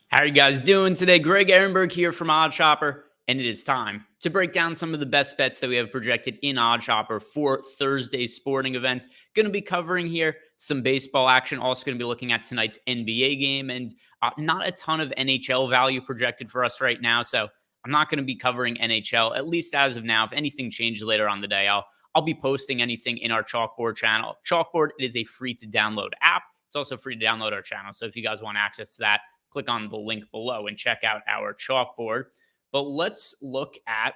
How are you guys doing today? Greg Ehrenberg here from OddsShopper, and it is time to break down some of the best bets that we have projected in OddsShopper for Thursday's sporting events. Going to be covering here some baseball action, also going to be looking at tonight's NBA game, and not a ton of NHL value projected for us right now, so I'm not going to be covering NHL, at least as of now. If anything changes later on the day, I'll be posting anything in our Chalkboard channel. Chalkboard, it is a free-to-download app. It's also free to download our channel, so if you guys want access to that, click on the link below and check out our Chalkboard. But let's look at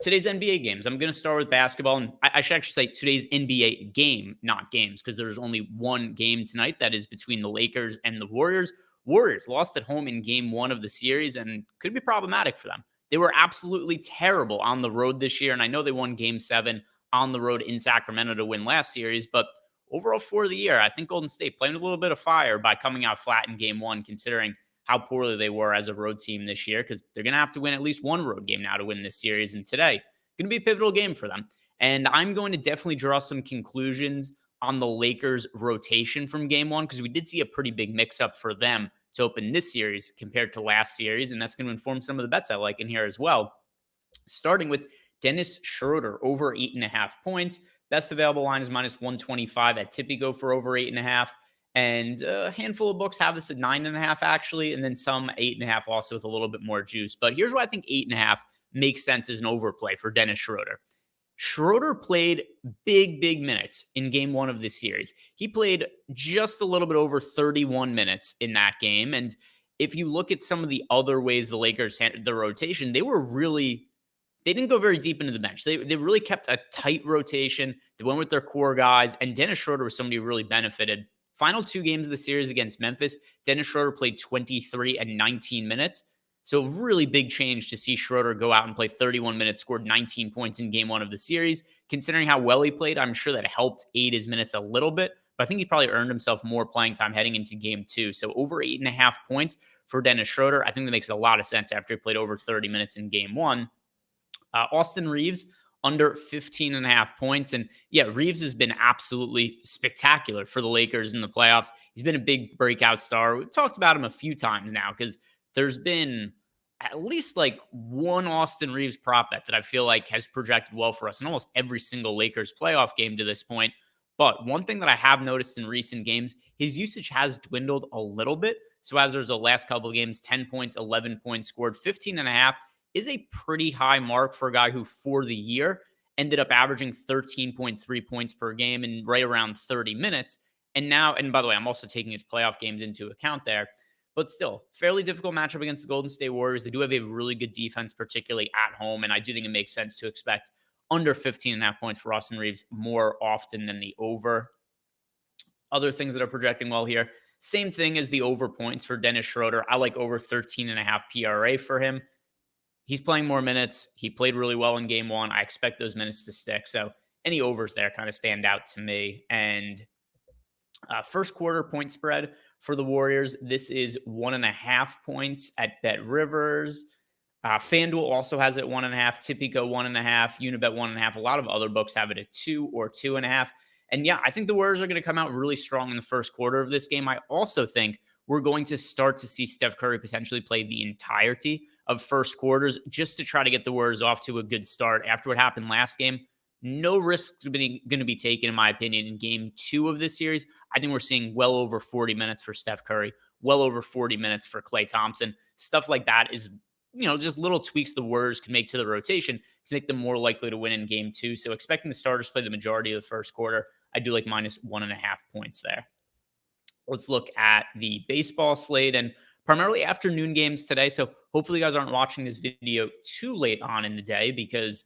today's NBA games. I'm going to start with basketball, and I should actually say today's NBA game, not games, because there's only one game tonight that is between the Lakers and the Warriors. Warriors lost at home in game one of the series and could be problematic for them. They were absolutely terrible on the road this year, and I know they won game 7 on the road in Sacramento to win last series, but overall for the year, I think Golden State played a little bit of fire by coming out flat in game 1, considering how poorly they were as a road team this year, because they're going to have to win at least one road game now to win this series. And today, going to be a pivotal game for them. And I'm going to definitely draw some conclusions on the Lakers' rotation from game 1, because we did see a pretty big mix-up for them to open this series compared to last series. And that's going to inform some of the bets I like in here as well. Starting with Dennis Schroeder, over 8.5 points. Best available line is -125 at Tipico for over 8.5. And a handful of books have this at 9.5, actually, and then some 8.5 also with a little bit more juice. But here's why I think 8.5 makes sense as an overplay for Dennis Schroeder. Schroeder played big minutes in game 1 of this series. He played just a little bit over 31 minutes in that game. And if you look at some of the other ways the Lakers handled the rotation, they didn't go very deep into the bench. They really kept a tight rotation. They went with their core guys, and Dennis Schroeder was somebody who really benefited. Final 2 games of the series against Memphis, Dennis Schroeder played 23 and 19 minutes. So really big change to see Schroeder go out and play 31 minutes, scored 19 points in game 1 of the series. Considering how well he played, I'm sure that helped aid his minutes a little bit, but I think he probably earned himself more playing time heading into game 2. So over 8.5 points for Dennis Schroeder, I think that makes a lot of sense after he played over 30 minutes in game 1. Austin Reeves, under 15.5 points. And yeah, Reeves has been absolutely spectacular for the Lakers in the playoffs. He's been a big breakout star. We've talked about him a few times now because there's been at least like one Austin Reeves prop bet that I feel like has projected well for us in almost every single Lakers playoff game to this point. But one thing that I have noticed in recent games, his usage has dwindled a little bit. So as there's the last couple of games, 10 points, 11 points scored, 15.5 is a pretty high mark for a guy who, for the year, ended up averaging 13.3 points per game in right around 30 minutes. And by the way, I'm also taking his playoff games into account there, but still, fairly difficult matchup against the Golden State Warriors. They do have a really good defense, particularly at home, and I do think it makes sense to expect under 15.5 points for Austin Reeves more often than the over. Other things that are projecting well here, same thing as the over points for Dennis Schroeder. I like over 13.5 PRA for him. He's playing more minutes. He played really well in game 1. I expect those minutes to stick. So any overs there kind of stand out to me. And first quarter point spread for the Warriors, this is 1.5 points at Bet Rivers. FanDuel also has it 1.5. Tipico 1.5. Unibet 1.5. A lot of other books have it at 2 or 2.5. And yeah, I think the Warriors are going to come out really strong in the first quarter of this game. I also think we're going to start to see Steph Curry potentially play the entirety of first quarters just to try to get the Warriors off to a good start. After what happened last game, no risk going to be taken, in my opinion, in game 2 of this series. I think we're seeing well over 40 minutes for Steph Curry, well over 40 minutes for Klay Thompson. Stuff like that is, just little tweaks the Warriors can make to the rotation to make them more likely to win in game 2. So expecting the starters to play the majority of the first quarter, I do like -1.5 points there. Let's look at the baseball slate and primarily afternoon games today. So hopefully you guys aren't watching this video too late on in the day because,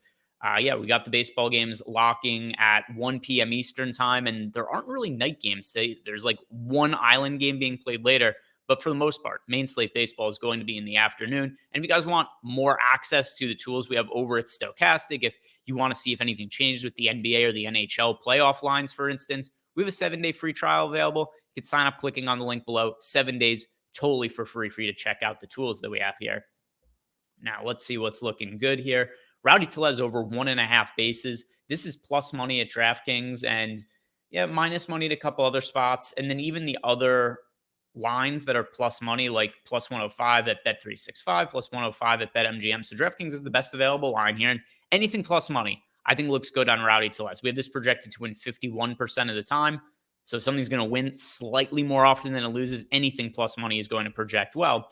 we got the baseball games locking at 1 p.m. Eastern time, and there aren't really night games today. There's like one island game being played later, but for the most part, main slate baseball is going to be in the afternoon. And if you guys want more access to the tools we have over at Stochastic, if you want to see if anything changes with the NBA or the NHL playoff lines, for instance, we have a 7-day free trial available. You can sign up clicking on the link below. 7 days totally for free for you to check out the tools that we have here. Now, let's see what's looking good here. Rowdy Tellez over 1.5 bases. This is plus money at DraftKings and minus money at a couple other spots. And then even the other lines that are plus money, like plus 105 at Bet365, plus 105 at BetMGM. So DraftKings is the best available line here. And anything plus money, I think looks good on Rowdy Tellez. We have this projected to win 51% of the time. So if something's going to win slightly more often than it loses, anything plus money is going to project well.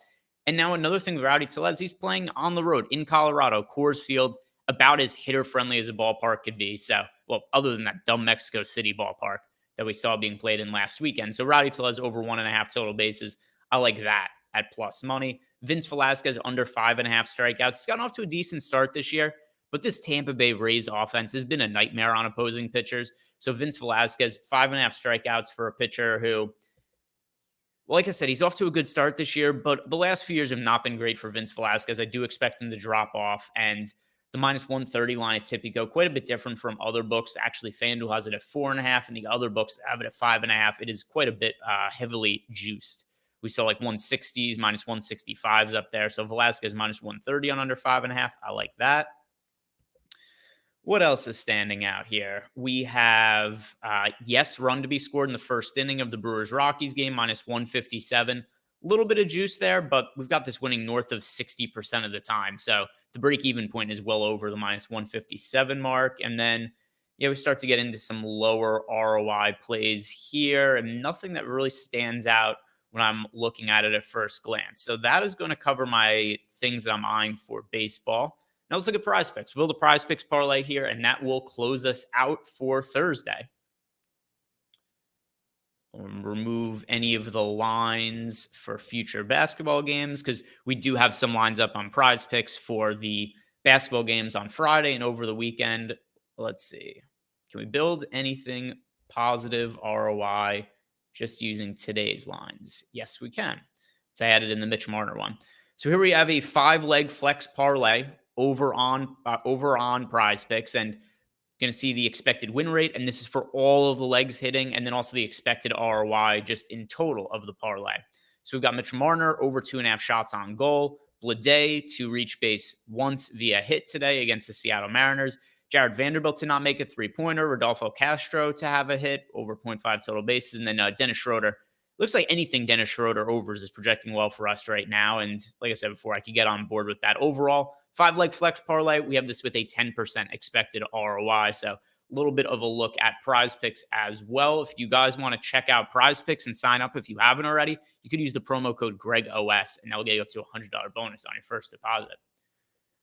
And now another thing with Rowdy Tellez, he's playing on the road in Colorado, Coors Field, about as hitter-friendly as a ballpark could be. So, well, other than that dumb Mexico City ballpark that we saw being played in last weekend. So Rowdy Tellez over 1.5 total bases. I like that at plus money. Vince Velasquez under 5.5 strikeouts. He's gotten off to a decent start this year, but this Tampa Bay Rays offense has been a nightmare on opposing pitchers. So Vince Velasquez, 5.5 strikeouts for a pitcher who, well, like I said, he's off to a good start this year, but the last few years have not been great for Vince Velasquez. I do expect him to drop off, and the minus 130 line at Tipico, quite a bit different from other books. Actually, FanDuel has it at 4.5, and the other books have it at 5.5. It is quite a bit heavily juiced. We saw like 160s, minus 165s up there. So Velasquez minus 130 on under 5.5. I like that. What else is standing out here? We have, yes, run to be scored in the first inning of the Brewers-Rockies game, minus 157. A little bit of juice there, but we've got this winning north of 60% of the time. So the break-even point is well over the minus 157 mark. And then, yeah, we start to get into some lower ROI plays here, and nothing that really stands out when I'm looking at it at first glance. So that is going to cover my things that I'm eyeing for baseball. Now let's look at Prize Picks. We'll build a Prize Picks parlay here, and that will close us out for Thursday. We'll remove any of the lines for future basketball games because we do have some lines up on Prize Picks for the basketball games on Friday and over the weekend. Let's see. Can we build anything positive ROI just using today's lines? Yes, we can. So I added in the Mitch Marner one. So here we have a 5-leg flex parlay over on Prize Picks, and going to see the expected win rate, and this is for all of the legs hitting, and then also the expected ROI just in total of the parlay. So we've got Mitch Marner over 2.5 shots on goal, Bleday to reach base once via hit today against the Seattle Mariners, Jared Vanderbilt to not make a 3-pointer, Rodolfo Castro to have a hit over 0.5 total bases, and then Dennis Schroeder. Looks like anything Dennis Schroeder overs is projecting well for us right now. And like I said before, I could get on board with that. Overall, 5-leg flex parlay, we have this with a 10% expected ROI. So a little bit of a look at Prize Picks as well. If you guys want to check out Prize Picks and sign up if you haven't already, you could use the promo code GregOS, and that will get you up to a $100 bonus on your first deposit.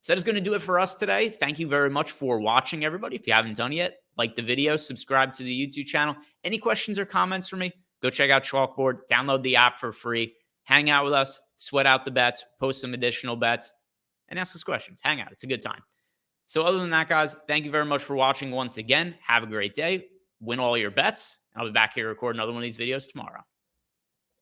So that is going to do it for us today. Thank you very much for watching, everybody. If you haven't done yet, like the video, subscribe to the YouTube channel. Any questions or comments for me? Go check out Chalkboard, download the app for free, hang out with us, sweat out the bets, post some additional bets, and ask us questions. Hang out. It's a good time. So other than that, guys, thank you very much for watching once again. Have a great day. Win all your bets. I'll be back here recording another one of these videos tomorrow.